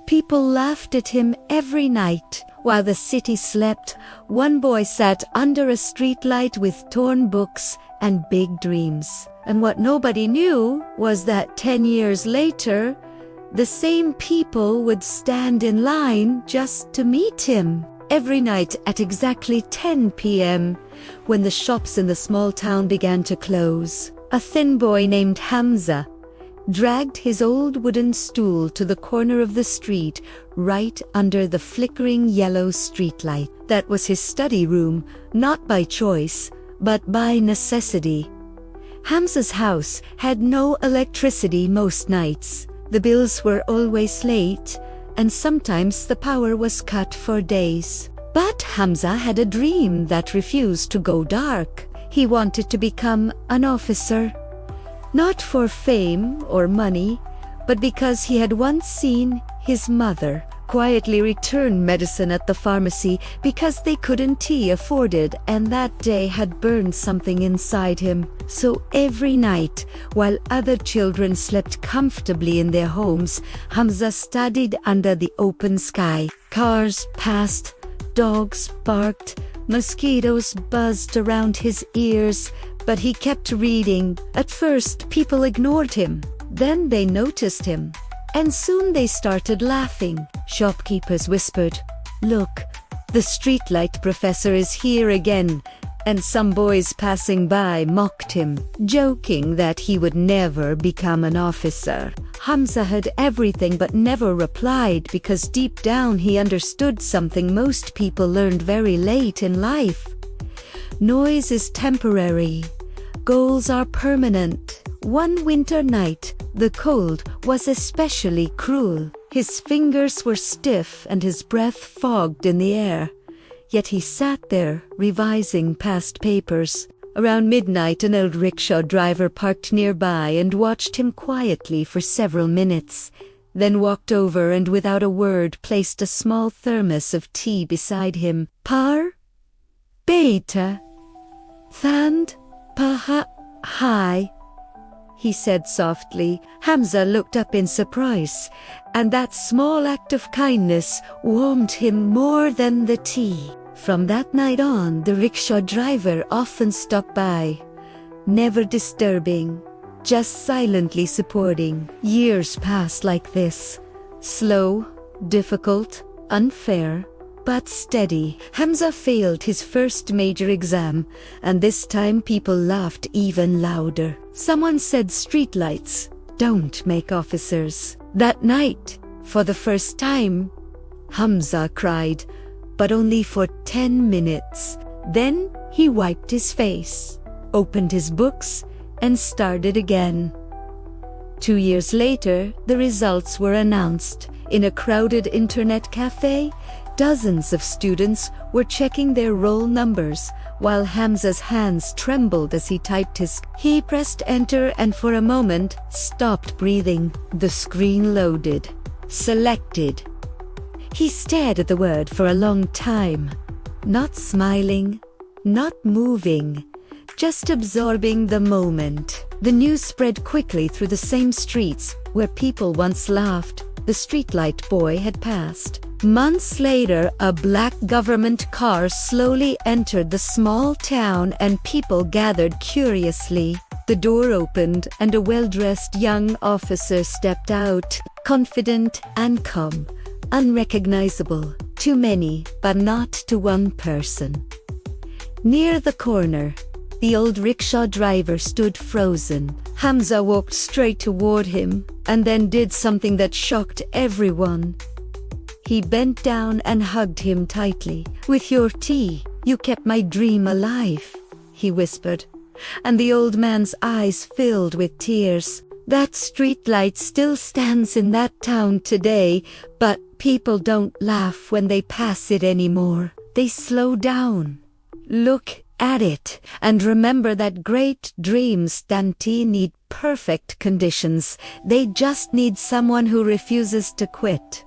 People laughed at him every night. While the city slept, one boy sat under a streetlight with torn books and big dreams. And what nobody knew was that 10 years later, the same people would stand in line just to meet him. Every night at exactly 10 p.m., when the shops in the small town began to close, a thin boy named Hamza dragged his old wooden stool to the corner of the street right under the flickering yellow streetlight. That was his study room, not by choice, but by necessity. Hamza's house had no electricity most nights. The bills were always late, and sometimes the power was cut for days. But Hamza had a dream that refused to go dark. He wanted to become an officer. Not for fame or money, but because he had once seen his mother quietly return medicine at the pharmacy because they couldn't afford it, and that day had burned something inside him. So every night, while other children slept comfortably in their homes, Hamza studied under the open sky. Cars passed, dogs barked, mosquitoes buzzed around his ears, but he kept reading. At first, people ignored him. Then they noticed him. And soon they started laughing. Shopkeepers whispered, "Look, the streetlight professor is here again." And some boys passing by mocked him, joking that he would never become an officer. Hamza heard everything but never replied, because deep down he understood something most people learned very late in life. Noise is temporary. Goals are permanent. One winter night, the cold was especially cruel. His fingers were stiff and his breath fogged in the air. Yet he sat there, revising past papers. Around midnight, an old rickshaw driver parked nearby and watched him quietly for several minutes, then walked over and without a word placed a small thermos of tea beside him. "Par, beta, thand, paha, hi," he said softly. Hamza looked up in surprise, and that small act of kindness warmed him more than the tea. From that night on, the rickshaw driver often stopped by, never disturbing, just silently supporting. Years passed like this, slow, difficult, unfair, but steady. Hamza failed his first major exam, and this time people laughed even louder. Someone said streetlights don't make officers. That night, for the first time, Hamza cried, but only for 10 minutes. Then he wiped his face, opened his books, and started again. 2 years later, the results were announced. In a crowded internet cafe, dozens of students were checking their roll numbers, while Hamza's hands trembled as he typed He pressed enter and for a moment stopped breathing. The screen loaded. Selected. He stared at the word for a long time, not smiling, not moving, just absorbing the moment. The news spread quickly through the same streets where people once laughed. The streetlight boy had passed. Months later, a black government car slowly entered the small town and people gathered curiously. The door opened and a well-dressed young officer stepped out, confident and calm, unrecognizable to many, but not to one person. Near the corner, the old rickshaw driver stood frozen. Hamza walked straight toward him and then did something that shocked everyone. He bent down and hugged him tightly. "With your tea, you kept my dream alive," he whispered, and the old man's eyes filled with tears. That streetlight still stands in that town today, but people don't laugh when they pass it anymore. They slow down, look at it, and remember that great dreams don't need perfect conditions. They just need someone who refuses to quit.